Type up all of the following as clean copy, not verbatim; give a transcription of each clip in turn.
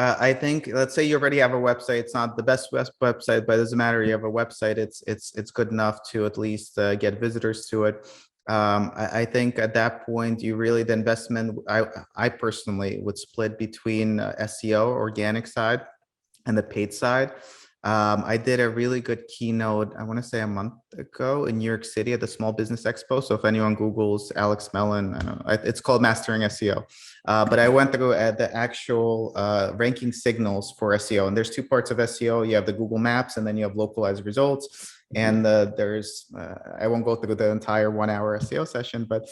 I think, let's say you already have a website. It's not the best website, but it doesn't matter. You have a website. It's good enough to at least get visitors to it. I think at that point, you really the investment. I personally would split between SEO, organic side, and the paid side. I did a really good keynote, I want to say a month ago in New York City at the Small Business Expo. So if anyone Googles Alex Melen, I don't know, it's called Mastering SEO. But I went through the actual ranking signals for SEO. And there's two parts of SEO. You have the Google Maps, and then you have localized results. And there's, I won't go through the entire 1 hour SEO session, but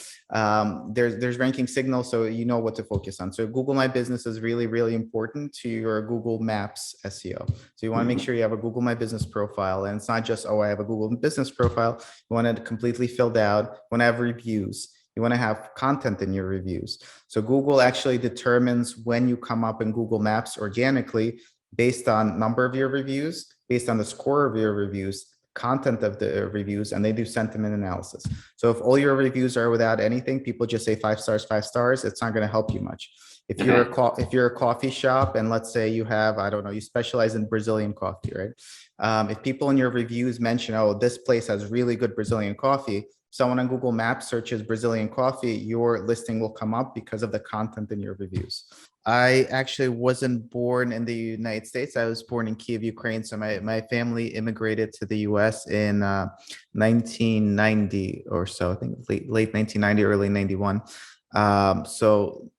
there's ranking signals, so you know what to focus on. So Google My Business is really, really important to your Google Maps SEO. So you want to make sure you have a Google My Business profile, and it's not just, oh, I have a Google Business profile. You want it completely filled out. You want to have reviews. You want to have content in your reviews. So Google actually determines when you come up in Google Maps organically based on number of your reviews, based on the score of your reviews, content of the reviews, and they do sentiment analysis. So if all your reviews are without anything, people just say 5 stars, 5 stars, it's not going to help you much. If you're a coffee shop, and let's say you have, I don't know, you specialize in Brazilian coffee, right? If people in your reviews mention, oh, this place has really good Brazilian coffee, someone on Google Maps searches Brazilian coffee, your listing will come up because of the content in your reviews. I actually wasn't born in the United States. I was born in Kiev, Ukraine. So my family immigrated to the US in 1990 or so, I think late 1990, early 91. So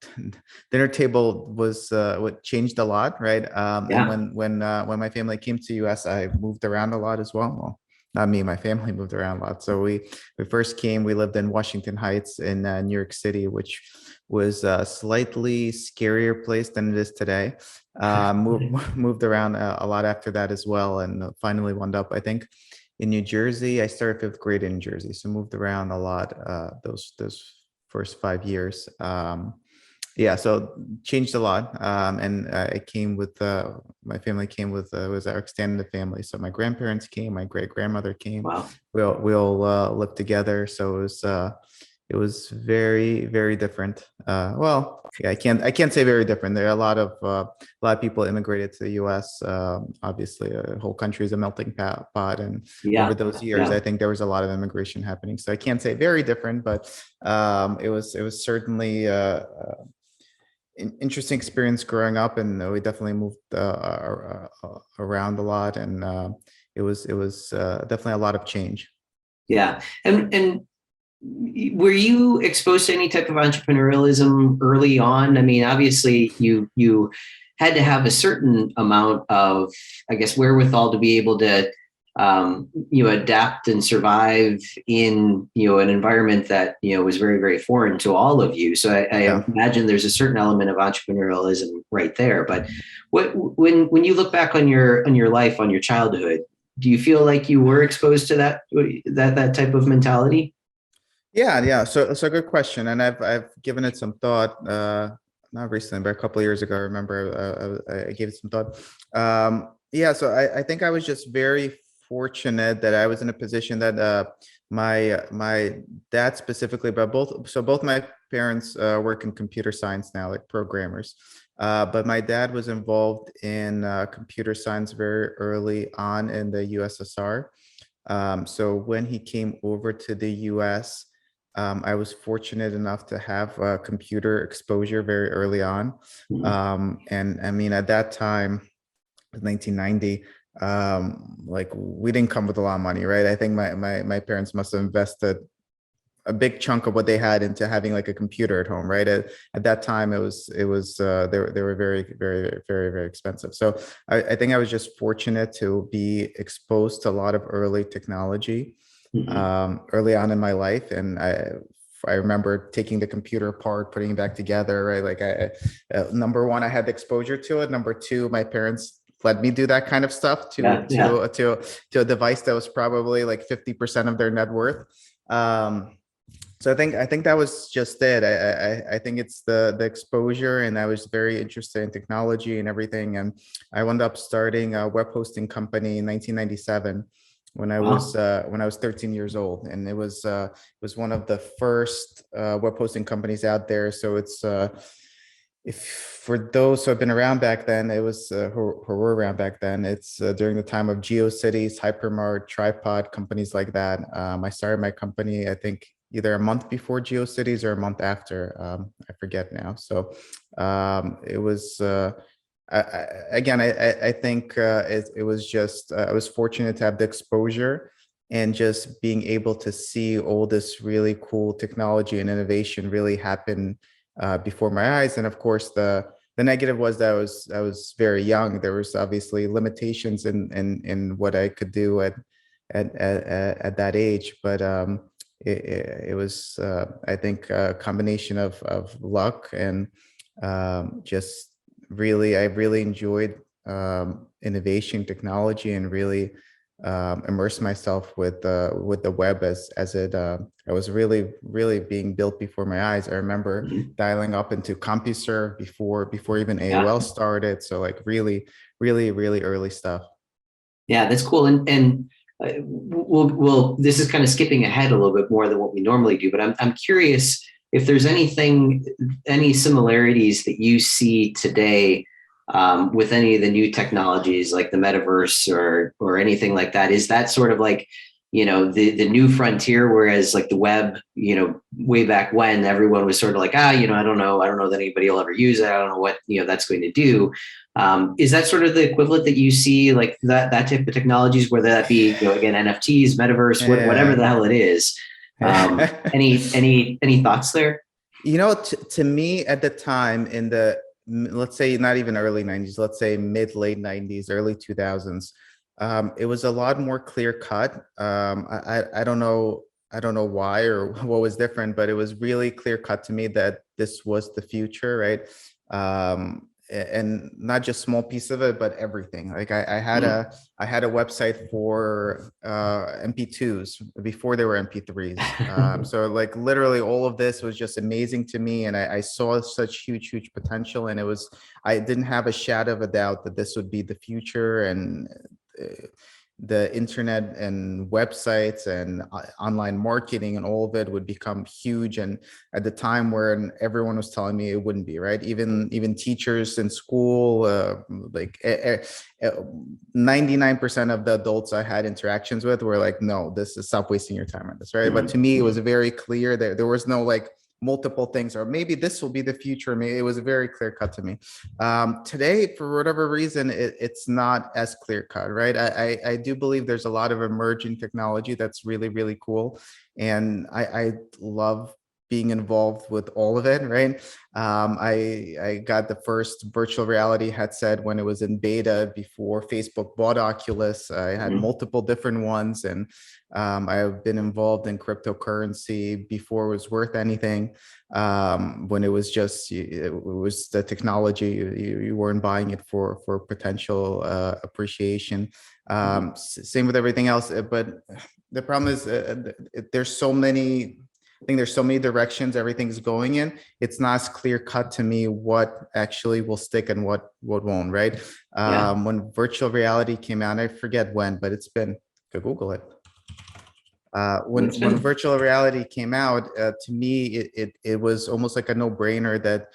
dinner table was what changed a lot, right? And when my family came to US, I moved around a lot as well. Well, not me, my family moved around a lot. So we first came, we lived in Washington Heights in New York City, which was a slightly scarier place than it is today. Moved around a lot after that as well, and finally wound up, I think, in New Jersey. I started 5th grade in Jersey, so moved around a lot those first 5 years. Yeah, so changed a lot. And I came with, my family came with, was our extended family. So my grandparents came, my great grandmother came. Wow. We all lived together. So it was very, very different. Well, yeah, I can't say very different. There are a lot of people immigrated to the U.S. Obviously, the whole country is a melting pot, and over those years, I think there was a lot of immigration happening. So I can't say very different, but it was certainly an interesting experience growing up, and we definitely moved around a lot, and it was definitely a lot of change. Yeah, and were you exposed to any type of entrepreneurialism early on? I mean, obviously you had to have a certain amount of, I guess, wherewithal to be able to adapt and survive in an environment that was very, very foreign to all of you. So I imagine there's a certain element of entrepreneurialism right there. But when you look back on your life, on your childhood, do you feel like you were exposed to that type of mentality? Yeah. So good question, and I've given it some thought. Not recently, but a couple of years ago. I remember I gave it some thought. Yeah. So I think I was just very fortunate that I was in a position that my dad specifically, but both my parents work in computer science now, like programmers. But my dad was involved in computer science very early on in the USSR. So when he came over to the US, I was fortunate enough to have computer exposure very early on. And I mean, at that time, 1990, like we didn't come with a lot of money, right? I think my parents must have invested a big chunk of what they had into having like a computer at home, right? At that time, they were very, very, very, very expensive. So I think I was just fortunate to be exposed to a lot of early technology early on in my life, and I remember taking the computer apart, putting it back together, right? Like number one, I had the exposure to it. Number two, my parents let me do that kind of stuff to a device that was probably like 50% of their net worth. So I think that was just it. I think it's the exposure, and I was very interested in technology and everything. And I wound up starting a web hosting company in 1997 when I was 13 years old, and it was one of the first web hosting companies out there. So if for those who have been around back then, it was who were around back then. It's during the time of GeoCities, Hypermart, Tripod, companies like that. I started my company, I think, either a month before GeoCities or a month after. I forget now. So it was. I think it was just I was fortunate to have the exposure and just being able to see all this really cool technology and innovation really happen before my eyes. And of course, the negative was that I was very young. There was obviously limitations in what I could do at that age, but it was I think a combination of luck and just really I really enjoyed innovation technology and really immerse myself with the web as it was really being built before my eyes. I remember dialing up into CompuServe before even AOL started. So like really early stuff. Yeah, that's cool. And we'll this is kind of skipping ahead a little bit more than what we normally do, but I'm curious if there's any similarities that you see today with any of the new technologies like the metaverse or anything like that. Is that sort of like, the new frontier, whereas like the web, way back when everyone was sort of like, I don't know that anybody will ever use it. I don't know what, that's going to do. Is that sort of the equivalent that you see, like that type of technologies, whether that be, again, NFTs, metaverse, whatever the hell it is? Any thoughts there? To me at the time in the, let's say not even early 90s, let's say late 90s, early 2000s, it was a lot more clear cut. I don't know why or what was different, but it was really clear cut to me that this was the future, right? And not just small piece of it, but everything. Like I had a website for MP2s before they were MP3s. So like literally all of this was just amazing to me, and I saw such huge potential, and I didn't have a shadow of a doubt that this would be the future, and the internet and websites and online marketing and all of it would become huge. And at the time when everyone was telling me it wouldn't be, right? Even teachers in school, 99% of the adults I had interactions with were like, no, stop wasting your time on this, right? But to me, it was very clear that there was no like multiple things, or maybe this will be the future. Maybe it was very clear cut to me. Today, for whatever reason, it's not as clear cut, right? I do believe there's a lot of emerging technology that's really cool, and I love being involved with all of it, right? I got the first virtual reality headset when it was in beta before Facebook bought Oculus. I had multiple different ones, and I've been involved in cryptocurrency before it was worth anything. When it was just, it was the technology, you weren't buying it for potential appreciation. Same with everything else. But the problem is there's so many, I think there's so many directions everything's going in. It's not as clear cut to me what actually will stick and what won't, right? When virtual reality came out, I forget when, but it's been, to Google it. When virtual reality came out, to me, it was almost like a no-brainer that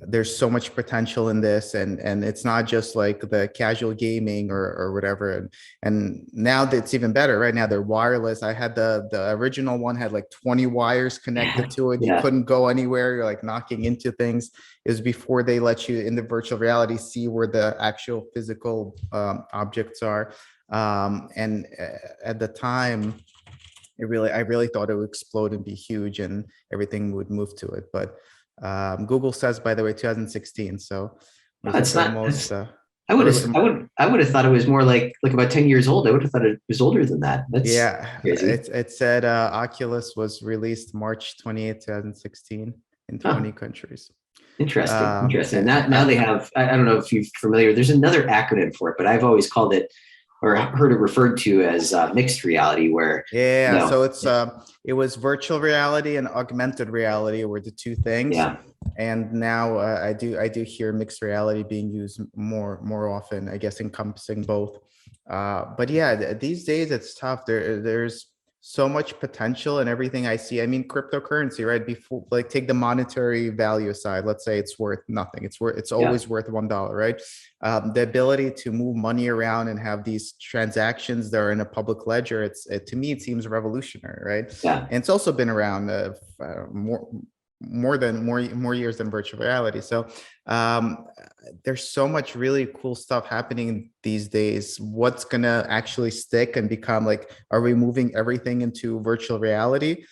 there's so much potential in this, and it's not just like the casual gaming or whatever. And now it's even better. Right now they're wireless. I had the original one had like 20 wires connected to it. You couldn't go anywhere. You're like knocking into things. It was before they let you in the virtual reality see where the actual physical objects are. And at the time, I really thought it would explode and be huge and everything would move to it. But Google says, by the way, 2016. So it's almost. I would have thought it was more like about 10 years old. I would have thought it was older than that. That's crazy. It said Oculus was released March 28, 2016 in 20 countries. Interesting. Now they have, I don't know if you're familiar, there's another acronym for it, but I've always called it or heard it referred to as mixed reality, where so it was virtual reality and augmented reality were the two things. And now I do hear mixed reality being used more often, I guess, encompassing both. But yeah, these days it's tough. There's so much potential in everything I see. I mean, cryptocurrency, right? Before, like, take the monetary value aside. Let's say it's worth nothing. It's always worth $1, right? The ability to move money around and have these transactions that are in a public ledger. To me, it seems revolutionary, right? Yeah. And it's also been around more years than virtual reality. So there's so much really cool stuff happening these days. What's gonna actually stick and become, like, are we moving everything into virtual reality?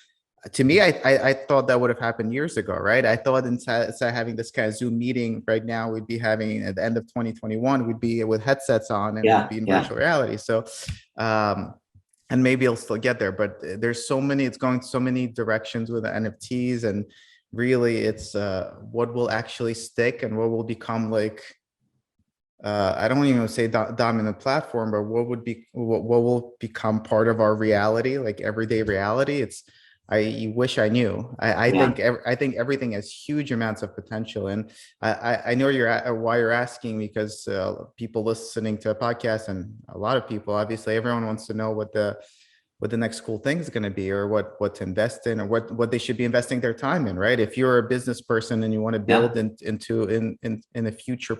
To me, I thought that would have happened years ago, right? I thought instead of having this kind of Zoom meeting right now, we'd be having at the end of 2021, we'd be with headsets on and we'd be in virtual reality. So and maybe it'll still get there, but there's so many, it's going so many directions with the NFTs, and really it's what will actually stick and what will become, like, I don't even say dominant platform, but what will become part of our reality, like everyday reality. I wish I knew. I think everything has huge amounts of potential, and I know why you're asking, because people listening to a podcast, and a lot of people, obviously, everyone wants to know what the next cool thing is going to be, or what to invest in, or what they should be investing their time in, right? If you're a business person and you want to build into a future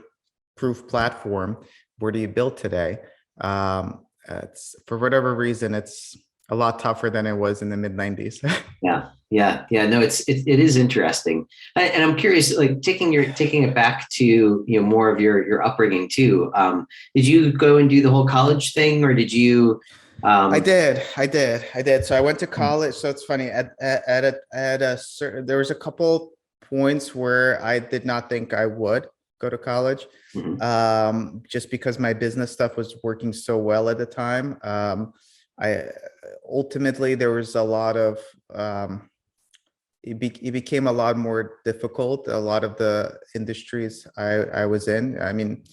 proof platform, where do you build today? It's, for whatever reason, it's a lot tougher than it was in the mid 90s. No, it is interesting, and I'm curious, like, taking it back to more of your upbringing too. Did you go and do the whole college thing, or did you? I did. So I went to college. So it's funny, at a certain, there was a couple points where I did not think I would go to college, just because my business stuff was working so well at the time. I ultimately, there was a lot of it became a lot more difficult. A lot of the industries I was in, I mean,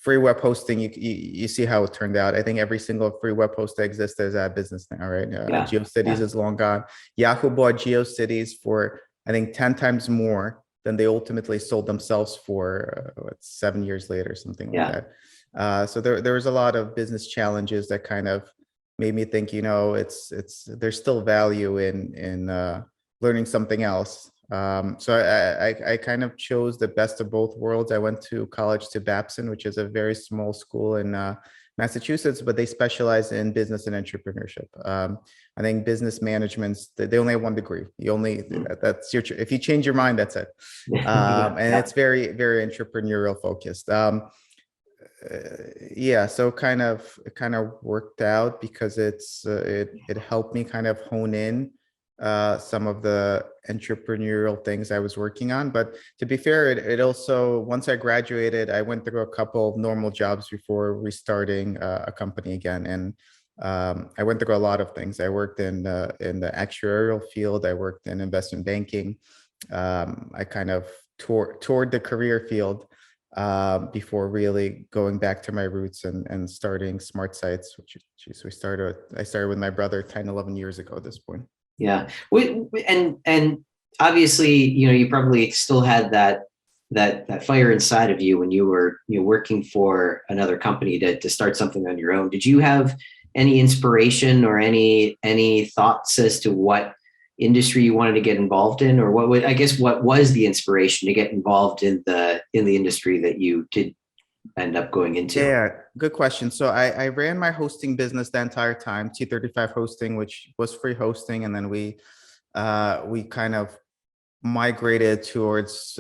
free web hosting, you see how it turned out. I think every single free web host that exists is out of business now, right? GeoCities is long gone. Yahoo bought GeoCities for, I think, 10 times more than they ultimately sold themselves for 7 years later, something like that. So there was a lot of business challenges that kind of made me think, there's still value in learning something else. So I kind of chose the best of both worlds. I went to college to Babson, which is a very small school in Massachusetts, but they specialize in business and entrepreneurship. I think business management's, they only have one degree. That's if you change your mind, that's it. And it's very, very entrepreneurial focused. So it kind of worked out, because it helped me kind of hone in some of the entrepreneurial things I was working on. But to be fair, it also, once I graduated, I went through a couple of normal jobs before restarting a company again. And I went through a lot of things. I worked in the actuarial field. I worked in investment banking. I kind of toured the career field before really going back to my roots and starting SmartSites, which I started with my brother 10, 11 years ago at this point. Yeah. And obviously, you probably still had that fire inside of you when you were working for another company to start something on your own. Did you have any inspiration or any thoughts as to what industry you wanted to get involved in, or what was the inspiration to get involved in the industry that you did end up going into? Yeah, good question. So I ran my hosting business the entire time, T35 Hosting, which was free hosting, and then we kind of migrated towards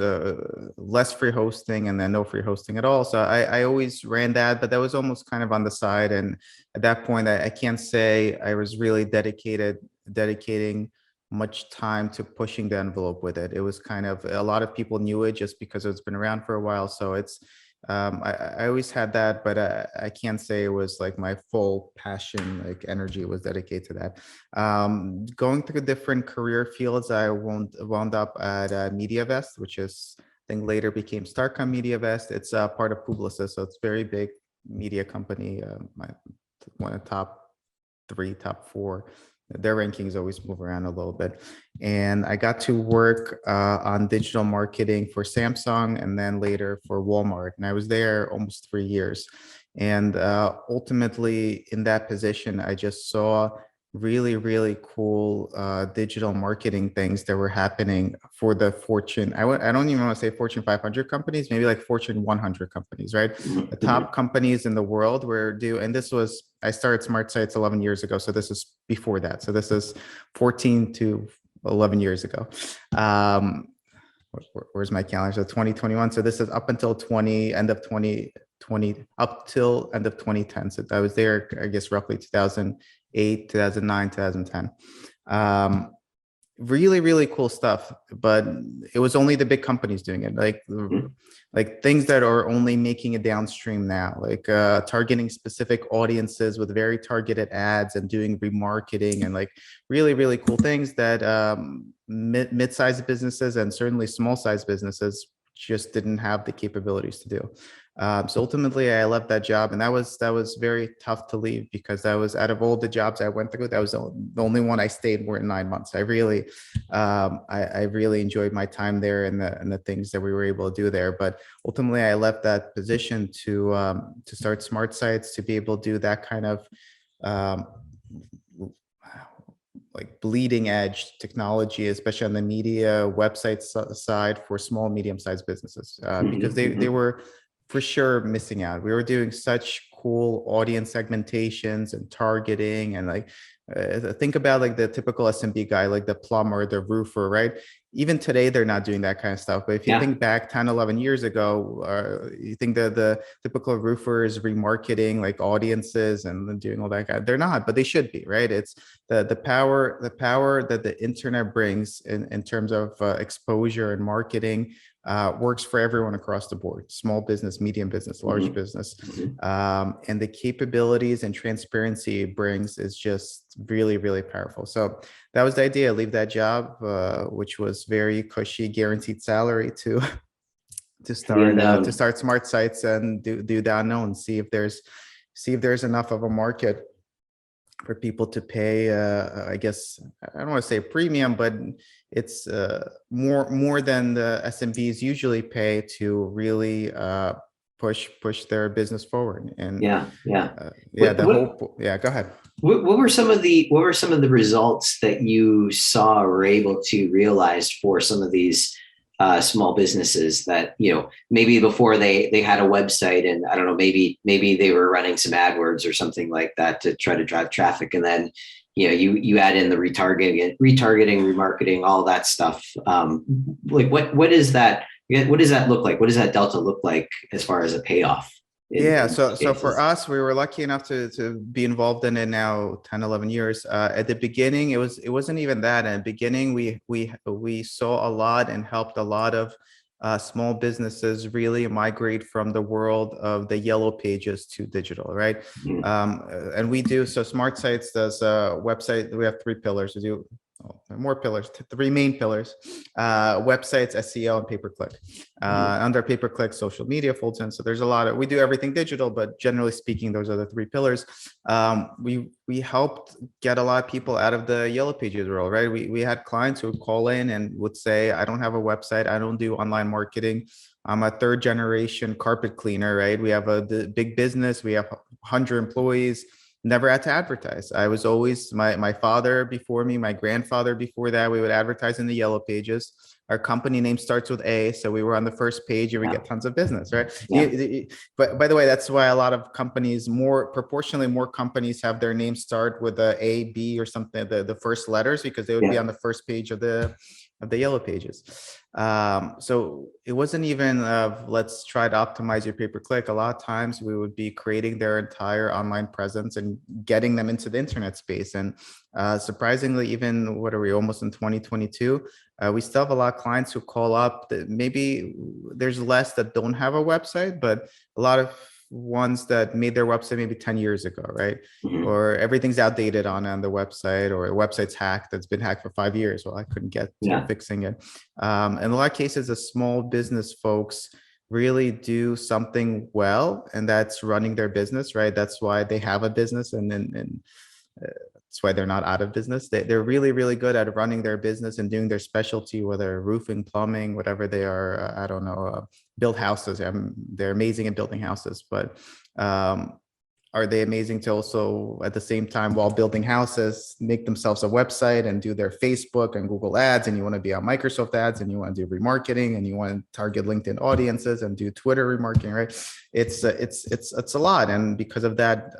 less free hosting, and then no free hosting at all. So I always ran that, but that was almost kind of on the side. And at that point, I can't say I was really dedicating much time to pushing the envelope with it. It was kind of, a lot of people knew it just because it's been around for a while. So it's, I always had that, but I can't say it was like my full passion, like energy was dedicated to that. Going through different career fields, I wound up at MediaVest, which is, I think, later became Starcom MediaVest. It's part of Publicis, so it's a very big media company. One of the top 3, top 4. Their rankings always move around a little bit. And I got to work on digital marketing for Samsung, and then later for Walmart. And I was there almost 3 years. And ultimately, in that position, I just saw really, really cool digital marketing things that were happening for the Fortune. I don't even want to say Fortune 500 companies, maybe like Fortune 100 companies, right? The top companies in the world were and this was, I started SmartSites 11 years ago. So this is before that. So this is 14 to 11 years ago. Where's my calendar? So 2021. So this is up until end of 2020, up till end of 2010. So I was there, I guess, roughly 2008, 2009, 2010. Really, really cool stuff, but it was only the big companies doing it, like things that are only making it downstream now, like targeting specific audiences with very targeted ads and doing remarketing and like really, really cool things that mid-sized businesses and certainly small-sized businesses just didn't have the capabilities to do. So ultimately, I left that job, and that was very tough to leave, because that was, out of all the jobs I went through, that was the only one I stayed more than 9 months. I really enjoyed my time there and the things that we were able to do there. But ultimately, I left that position to start SmartSites, to be able to do that kind of like bleeding edge technology, especially on the media website side for small, medium-sized businesses, because they were for sure missing out. We were doing such cool audience segmentations and targeting, and like think about like the typical SMB guy, like the plumber, the roofer, right? Even today, they're not doing that kind of stuff. But if you think back 10, 11 years ago, you think that the typical roofer is remarketing like audiences and doing all that. They're not, but they should be, right? It's the power that the internet brings in terms of exposure and marketing. Works for everyone across the board: small business, medium business, large business. And the capabilities and transparency it brings is just really, really powerful. So that was the idea. Leave that job, which was very cushy, guaranteed salary, to start SmartSites and do the unknown. See if there's enough of a market for people to pay, I guess, I don't want to say premium, but it's more than the SMBs usually pay to really push their business forward. And go ahead. What were some of the results that you saw or were able to realize for some of these small businesses that, maybe before they had a website, and I don't know, maybe they were running some AdWords or something like that to try to drive traffic, and then you add in the retargeting, remarketing, all that stuff. Like what is that? What does that look like? What does that delta look like as far as a payoff? So for us, we were lucky enough to be involved in it now 10, 11 years. At the beginning, it wasn't even that. In the beginning, we saw a lot and helped a lot of small businesses really migrate from the world of the yellow pages to digital, right? And we do, so SmartSites does a website. We have 3 pillars. We do more pillars, 3 main pillars: websites, SEO, and pay-per-click. Under pay-per-click, social media folds in. So there's a lot of, we do everything digital, but generally speaking, those are the 3 pillars. We helped get a lot of people out of the yellow pages world, right? We had clients who would call in and would say, I don't have a website, I don't do online marketing, I'm a 3rd generation carpet cleaner, right? We have the big business, we have 100 employees. Never had to advertise. I was always, my father before me, my grandfather before that, we would advertise in the yellow pages. Our company name starts with A, so we were on the first page and we get tons of business, right? But by the way, that's why a lot of companies, proportionally more companies have their name start with A, B, or something, the first letters, because they would be on the first page of the yellow pages. So it wasn't even let's try to optimize your pay-per-click. A lot of times we would be creating their entire online presence and getting them into the internet space. And surprisingly, even what are we, almost in 2022, we still have a lot of clients who call up that maybe there's less that don't have a website, but a lot of ones that made their website maybe 10 years ago, right? Or everything's outdated on the website, or a website's hacked, that's been hacked for 5 years. Well, I couldn't get to fixing it. In a lot of cases, the small business folks really do something well, and that's running their business, right? That's why they have a business, and that's why they're not out of business. They're really, really good at running their business and doing their specialty, whether roofing, plumbing, whatever they are. I don't know, build houses. They're amazing at building houses, but are they amazing to also at the same time while building houses make themselves a website and do their Facebook and Google ads, and you want to be on Microsoft ads and you want to do remarketing and you want to target LinkedIn audiences and do Twitter remarketing, right? It's a lot, and because of that,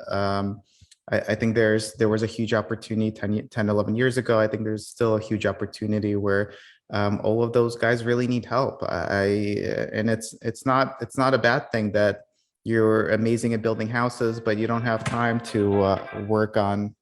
I think there was a huge opportunity 10, 11 years ago. I think there's still a huge opportunity where all of those guys really need help. And it's not a bad thing that you're amazing at building houses, but you don't have time to work on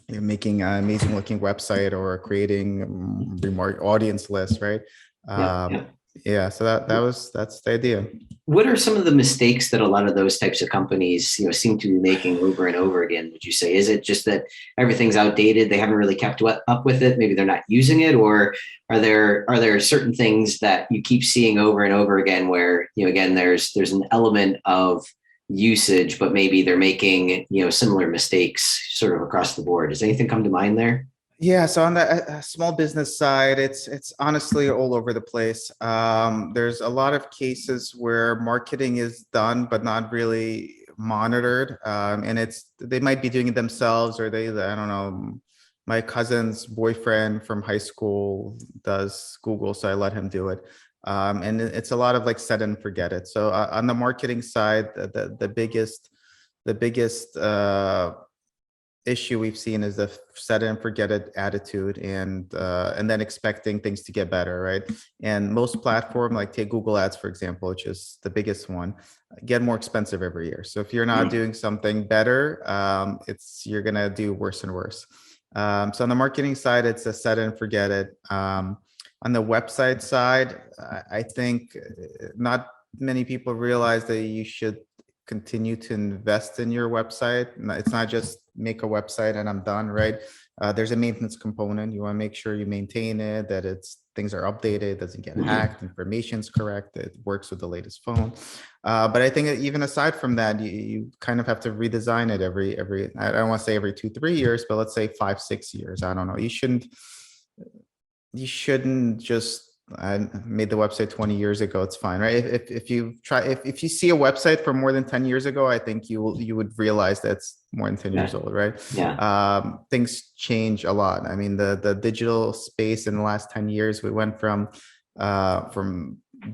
making an amazing looking website or creating remark audience lists, right? Yeah. Yeah, so that's the idea. What are some of the mistakes that a lot of those types of companies, seem to be making over and over again? Would you say, is it just that everything's outdated, they haven't really kept up with it, maybe they're not using it, or are there certain things that you keep seeing over and over again where, again, there's an element of usage, but maybe they're making, similar mistakes sort of across the board? Does anything come to mind there? Yeah, so on the small business side, it's honestly all over the place. There's a lot of cases where marketing is done but not really monitored, and they might be doing it themselves, or I don't know. My cousin's boyfriend from high school does Google, so I let him do it. And it's a lot of like set and forget it. So on the marketing side, the biggest issue we've seen is the set it and forget it attitude, and then expecting things to get better, right? And most platform, like take Google Ads for example, which is the biggest one, get more expensive every year. So if you're not doing something better, you're gonna do worse and worse. So on the marketing side, it's a set it and forget it. On the website side, I think not many people realize that you should continue to invest in your website. It's not just make a website and I'm done, right? There's a maintenance component. You want to make sure you maintain it, that things are updated, doesn't get hacked, information's correct, it works with the latest phone. But I think even aside from that, you kind of have to redesign it every, I don't want to say every 2-3 years, but let's say 5-6 years. I don't know. You shouldn't just, I made the website 20 years ago, it's fine, right? If you see a website from more than 10 years ago, I think you would realize that's more than 10 years old, right? Yeah. Things change a lot. I mean, the digital space in the last 10 years, we went from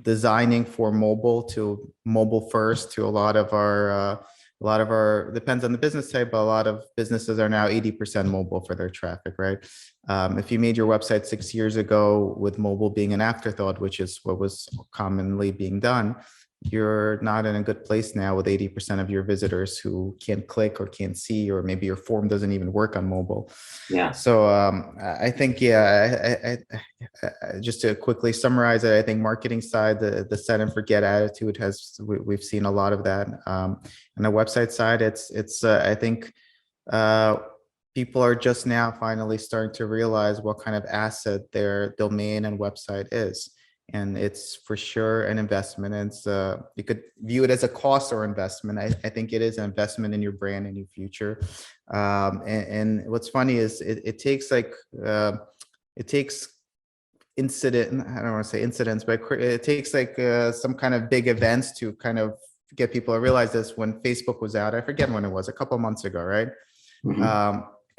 designing for mobile to mobile first, to a lot of our depends on the business type, but a lot of businesses are now 80% mobile for their traffic, right? If you made your website 6 years ago with mobile being an afterthought, which is what was commonly being done, you're not in a good place now with 80% of your visitors who can't click or can't see, or maybe your form doesn't even work on mobile. Yeah. So I think, just to quickly summarize it, I think marketing side, the set and forget attitude we've seen a lot of that. On the website side, I think people are just now finally starting to realize what kind of asset their domain and website is. And it's for sure an investment. And you could view it as a cost or investment. I think it is an investment in your brand and your future. And what's funny is it takes incident, I don't want to say incidents, but it takes some kind of big events to kind of get people to realize this. When Facebook was out, I forget when it was, a couple of months ago, right?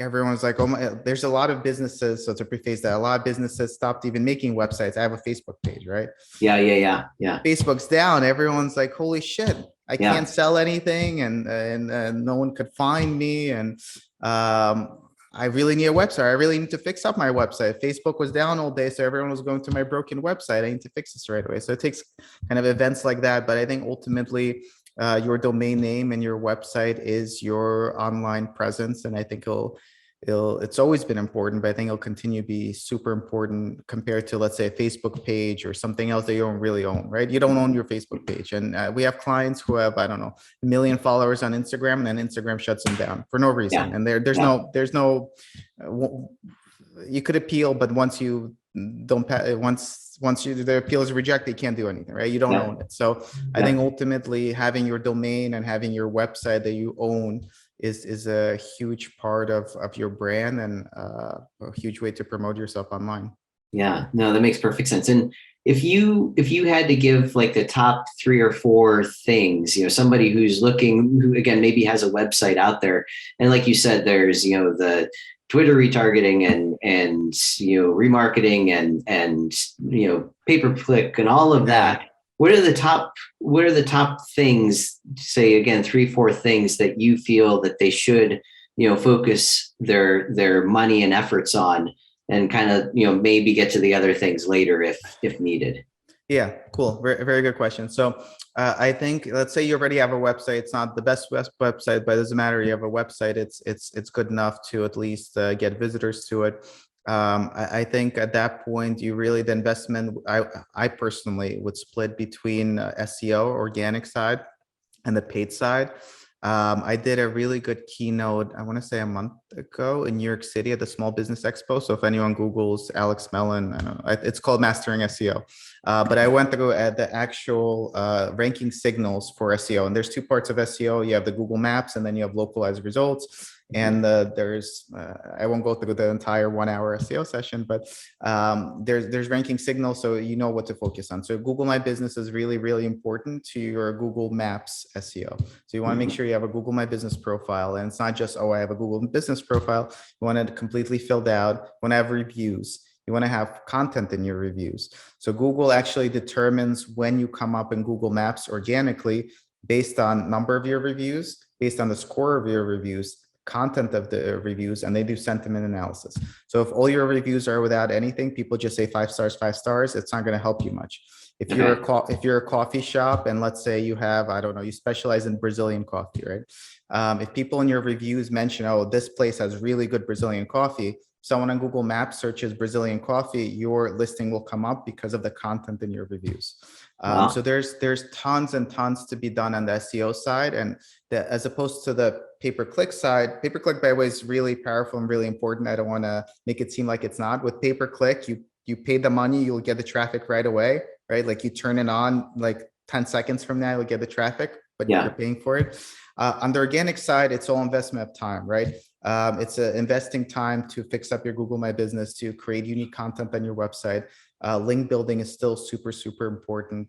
Everyone's like, oh my, there's a lot of businesses. So to preface that, a lot of businesses stopped even making websites. I have a Facebook page, right? Yeah. Facebook's down. Everyone's like, holy shit, I can't sell anything, and no one could find me. And I really need a website. I really need to fix up my website. Facebook was down all day, so everyone was going to my broken website. I need to fix this right away. So it takes kind of events like that. But I think ultimately, your domain name and your website is your online presence, and I think it's always been important, but I think it'll continue to be super important compared to, let's say, a Facebook page or something else that you don't really own, right? You don't own your Facebook page, and we have clients who have, I don't know, 1 million followers on Instagram, and then Instagram shuts them down for no reason. And there's no, you could appeal, but once you don't once the appeal is rejected, you can't do anything, right? You don't own it. So I think ultimately having your domain and having your website that you own is a huge part of your brand, and a huge way to promote yourself online. Yeah, no, that makes perfect sense. And if you had to give like the top 3 or 4 things, somebody who's looking, who again maybe has a website out there, and like you said, there's the Twitter retargeting and remarketing and pay per click and all of that. What are the top things, say again 3-4 things that you feel that they should focus their money and efforts on, and kind of maybe get to the other things later if needed? Yeah, cool. Very, very good question. So I think, let's say you already have a website. It's not the best website, but it doesn't matter. You have a website. It's good enough to at least get visitors to it. I think at that point, you really, the investment, I personally would split between SEO, organic side, and the paid side. I did a really good keynote, I want to say a month ago, in New York City at the Small Business Expo. So if anyone Googles Alex Melen, I don't know, it's called Mastering SEO. But I went through the actual ranking signals for SEO. And there's 2 parts of SEO. You have the Google Maps, and then you have localized results. And there's, I won't go through the entire 1-hour SEO session, but there's ranking signals, so you know what to focus on. So Google My Business is really, really important to your Google Maps SEO. So you want to make sure you have a Google My Business profile, and it's not just, oh, I have a Google Business profile. You want it completely filled out. You want to have reviews. You want to have content in your reviews. So Google actually determines when you come up in Google Maps organically based on number of your reviews, based on the score of your reviews, content of the reviews, and they do sentiment analysis. So if all your reviews are without anything, people just say 5 stars, 5 stars, it's not going to help you much. If you're a coffee shop, and let's say you have, I don't know, you specialize in Brazilian coffee, right? If people in your reviews mention, oh, this place has really good Brazilian coffee, someone on Google Maps searches Brazilian coffee, your listing will come up because of the content in your reviews. Wow. So there's tons and tons to be done on the SEO side, and as opposed to the pay-per-click side. Pay-per-click, by the way, is really powerful and really important. I don't want to make it seem like it's not. With pay-per-click, you pay the money, you'll get the traffic right away, right? Like you turn it on, like 10 seconds from now, you'll get the traffic, but you're paying for it. On the organic side, it's all investment of time, right? It's investing time to fix up your Google My Business, to create unique content on your website. Link building is still super, super important.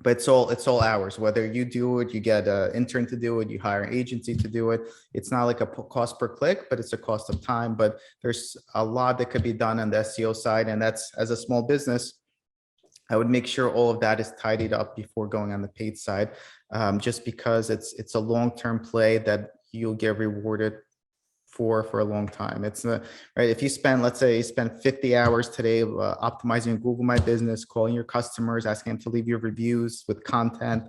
But it's all hours. Whether you do it, you get an intern to do it, you hire an agency to do it. It's not like a cost per click, but it's a cost of time. But there's a lot that could be done on the SEO side. And that's, as a small business, I would make sure all of that is tidied up before going on the paid side, just because it's a long-term play that you'll get rewarded for a long time. It's right. If you spend, let's say you spend 50 hours today optimizing Google My Business, calling your customers, asking them to leave your reviews with content.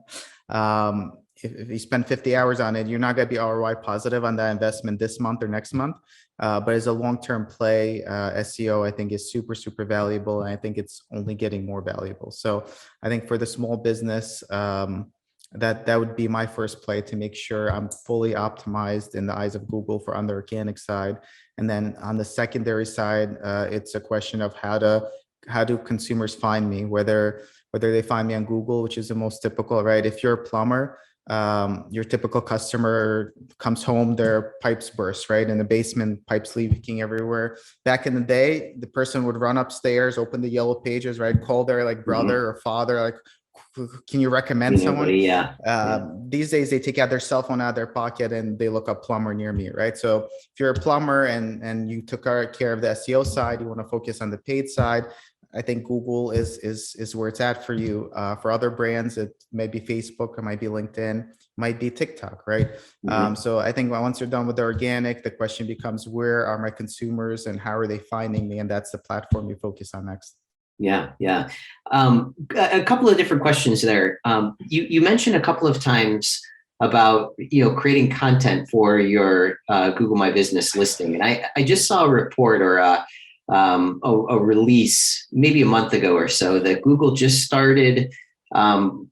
If you spend 50 hours on it, you're not going to be ROI positive on that investment this month or next month. But as a long-term play, SEO, I think, is super, super valuable. And I think it's only getting more valuable. So I think for the small business, that would be my first play, to make sure I'm fully optimized in the eyes of Google for on the organic side. And then on the secondary side, it's a question of how do consumers find me, whether they find me on Google, which is the most typical, right? If you're a plumber, your typical customer comes home, their pipes burst, right? In the basement, pipes leaking everywhere. Back in the day, the person would run upstairs, open the yellow pages, right? Call their like brother or father, like, can you recommend someone? These days they take out their cell phone out of their pocket and they look up plumber near me, right? So if you're a plumber and you took care of the SEO side, you want to focus on the paid side, I think Google is where it's at for you. For other brands, it may be Facebook, it might be LinkedIn, might be TikTok, right? So I think once you're done with the organic, the question becomes, where are my consumers and how are they finding me? And that's the platform you focus on next. Yeah. A couple of different questions there. You mentioned a couple of times about creating content for your Google My Business listing, and I just saw a report or a release maybe a month ago or so that Google just started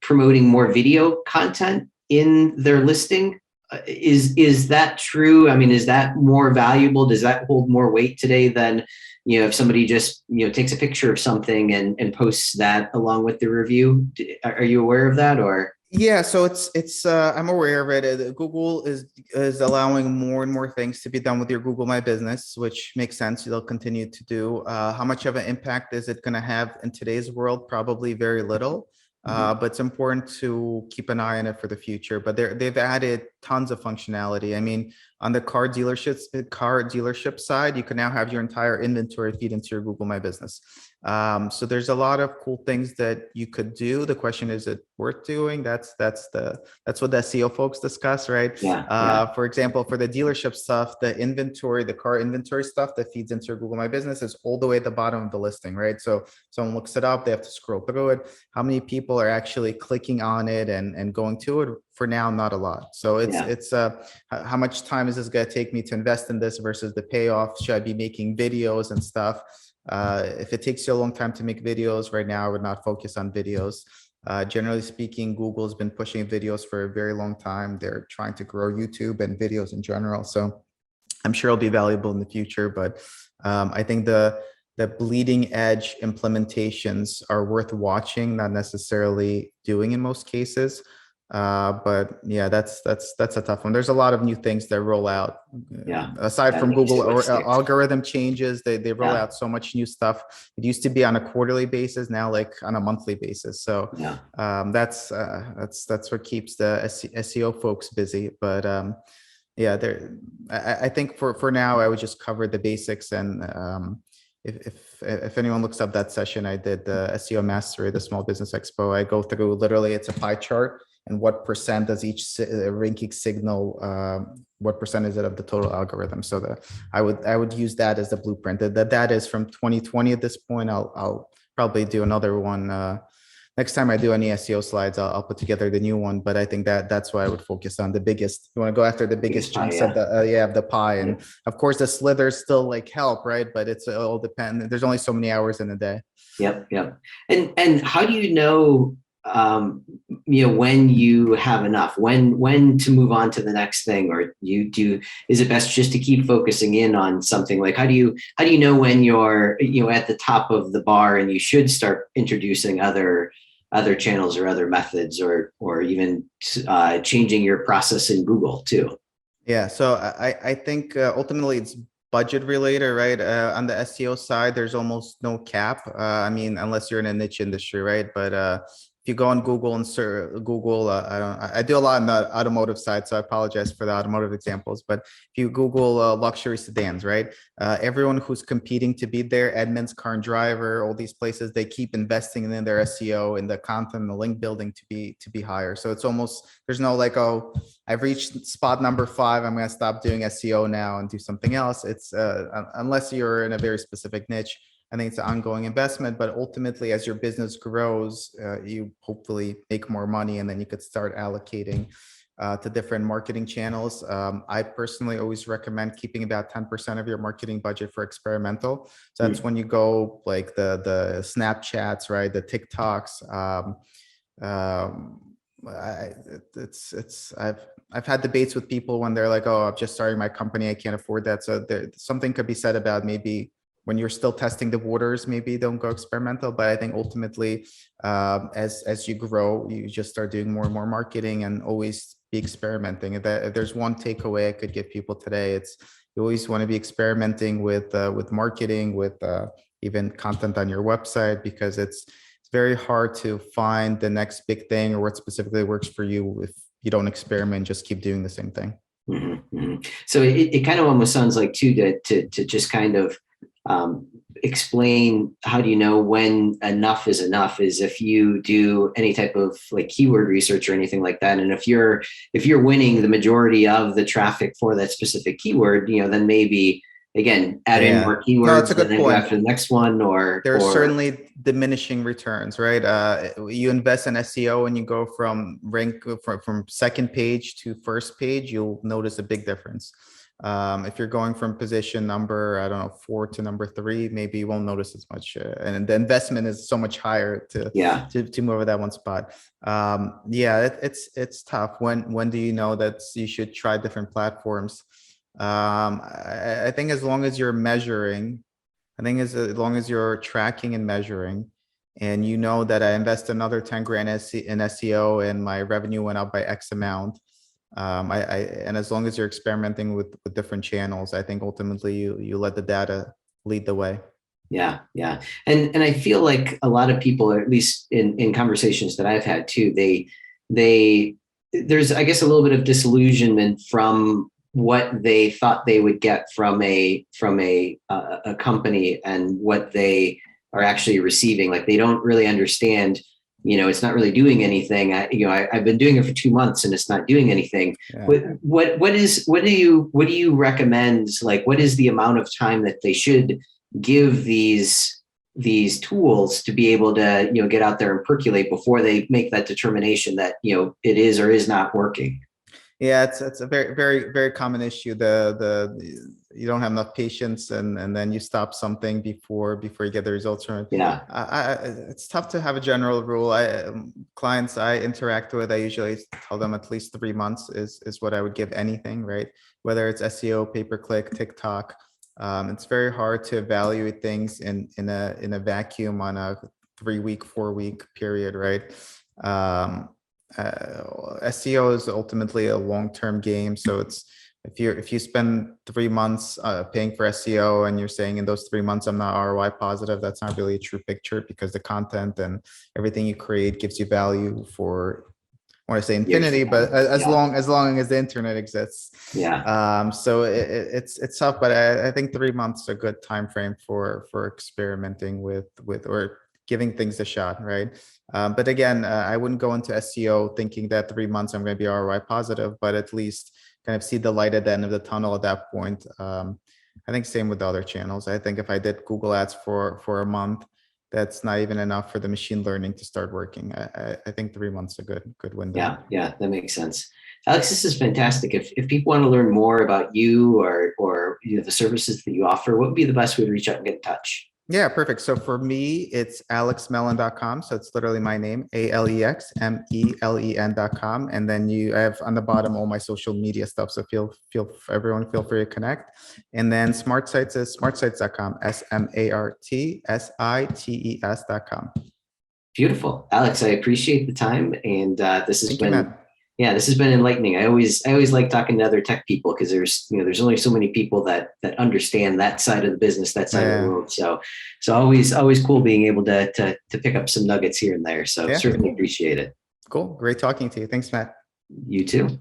promoting more video content in their listing. Is that true? I mean, is that more valuable? Does that hold more weight today than if somebody just takes a picture of something and posts that along with the review? Are you aware of that? Or Yeah, so it's I'm aware of it. Google is allowing more and more things to be done with your Google My Business, which makes sense. They'll continue to do. How much of an impact is it going to have in today's world? Probably very little. Mhm. But it's important to keep an eye on it for the future. But they've added tons of functionality. I mean, on the car dealership side, you can now have your entire inventory feed into your Google My Business. So there's a lot of cool things that you could do. The question is it worth doing? That's what the SEO folks discuss, right? Yeah, yeah, For example, for the dealership stuff, the inventory, the car inventory stuff that feeds into your Google My Business is all the way at the bottom of the listing, right? So someone looks it up, they have to scroll through it. How many people are actually clicking on it and going to it? For now, not a lot. So yeah, it's how much time is this going to take me to invest in this versus the payoff? Should I be making videos and stuff? If it takes you a long time to make videos right now, I would not focus on videos. Generally speaking, Google's been pushing videos for a very long time. They're trying to grow YouTube and videos in general. So I'm sure it'll be valuable in the future, but I think the bleeding edge implementations are worth watching, not necessarily doing in most cases. But yeah, that's a tough one. There's a lot of new things that roll out. yeah. Aside That from makes Google it what or sticks. algorithm changes, they roll Yeah, out so much new stuff. It used to be on a quarterly basis, now like on a monthly basis. So yeah, that's what keeps the SEO folks busy. But yeah, I think for now, I would just cover the basics. And if anyone looks up that session I did, the SEO Mastery, the Small Business Expo, I go through literally it's a pie chart and what percent does each ranking signal, what percent is it of the total algorithm. So I would use that as the blueprint. That is from 2020 at this point. I'll probably do another one. Next time I do any SEO slides, I'll put together the new one. But I think that's why I would focus on the biggest. You want to go after the biggest biggest pie. chunks of Yeah, the pie, and yeah, of course the slithers still like help, right? But it's all depend. There's only so many hours in a day. yep, yep. And how do you know, when you have enough, when to move on to the next thing, or you do? Is it best just to keep focusing in on something? Like how do you know when you're at the top of the bar and you should start introducing other channels or other methods, or even changing your process in Google too? Yeah, so I think ultimately it's budget related, right? On the SEO side, there's almost no cap. I mean, unless you're in a niche industry, right? But if you go on Google and search Google, I do a lot on the automotive side, so I apologize for the automotive examples. But if you Google luxury sedans, right? Everyone who's competing to be there, Edmunds, Car and Driver, all these places, they keep investing in their SEO, in the content, the link building to be higher. So it's almost there's no like, oh, I've reached spot number 5. I'm going to stop doing SEO now and do something else. It's unless you're in a very specific niche. I think it's an ongoing investment, but ultimately, as your business grows, you hopefully make more money, and then you could start allocating to different marketing channels. I personally always recommend keeping about 10% of your marketing budget for experimental. So that's when you go like the Snapchats, right? The TikToks. I, I've had debates with people when they're like, "Oh, I'm just starting my company. I can't afford that." So something could be said about maybe when you're still testing the waters, maybe don't go experimental. But I think ultimately, as you grow, you just start doing more and more marketing and always be experimenting. If there's one takeaway I could give people today, it's you always want to be experimenting with marketing, with even content on your website, because it's very hard to find the next big thing or what specifically works for you if you don't experiment, just keep doing the same thing. Mm-hmm, mm-hmm. So it kind of almost sounds like too to just kind of explain how do you know when enough is enough is if you do any type of like keyword research or anything like that, and if you're winning the majority of the traffic for that specific keyword, then maybe again add in Yeah, more no, it's a keywords and good then go point. after the next one, There's or certainly diminishing returns, right? You invest in SEO and you go from from second page to first page, you'll notice a big difference. If you're going from position number, I don't know, 4 to number 3, maybe you won't notice as much. And the investment is so much higher yeah. to move over that one spot. Yeah, it's tough. When do you know that you should try different platforms? I think as long as you're measuring, I think as long as you're tracking and measuring, and you know that I invest another 10 grand in SEO and my revenue went up by X amount. And as long as you're experimenting with different channels, I think ultimately you let the data lead the way. Yeah, yeah. And I feel like a lot of people, or at least in conversations that I've had too, there's, I guess, a little bit of disillusionment from what they thought they would get from a company and what they are actually receiving. Like they don't really understand, it's not really doing anything. I've been doing it for 2 months and it's not doing anything. Yeah. What do you recommend? Like, what is the amount of time that they should give these tools to be able to, get out there and percolate before they make that determination that, it is or is not working? Yeah, it's a very, very, very common issue. You don't have enough patience, and then you stop something before you get the results from it. Yeah. It's tough to have a general rule. Clients I interact with, I usually tell them at least 3 months is what I would give anything, right? Whether it's SEO, pay-per-click, TikTok. It's very hard to evaluate things in a vacuum on a 3-week, 4-week period, right? SEO is ultimately a long-term game. So it's if you spend 3 months paying for SEO and you're saying in those 3 months I'm not ROI positive, that's not really a true picture, because the content and everything you create gives you value for, I want to say infinity, but as long as the internet exists. Yeah. So it's tough, but I think 3 months is a good time frame for experimenting with or giving things a shot, right? But again, I wouldn't go into SEO thinking that 3 months I'm going to be ROI positive, but at least kind of see the light at the end of the tunnel at that point. I think same with the other channels. I think if I did Google Ads for a month, that's not even enough for the machine learning to start working. I think 3 months is a good window. Yeah, that makes sense. Alex, this is fantastic. If people want to learn more about you or the services that you offer, what would be the best way to reach out and get in touch? Yeah, perfect. So for me, it's alexmelen.com. So it's literally my name, ALEXMELEN.com. And then I have on the bottom all my social media stuff. So everyone feel free to connect. And then SmartSites is smartsites.com, SmartSites.com. Beautiful. Alex, I appreciate the time. And this has been enlightening. I always like talking to other tech people, because there's only so many people that understand that side of the business, that side of the world. So always cool being able to pick up some nuggets here and there. So certainly appreciate it. Cool. Great talking to you. Thanks, Matt. You too.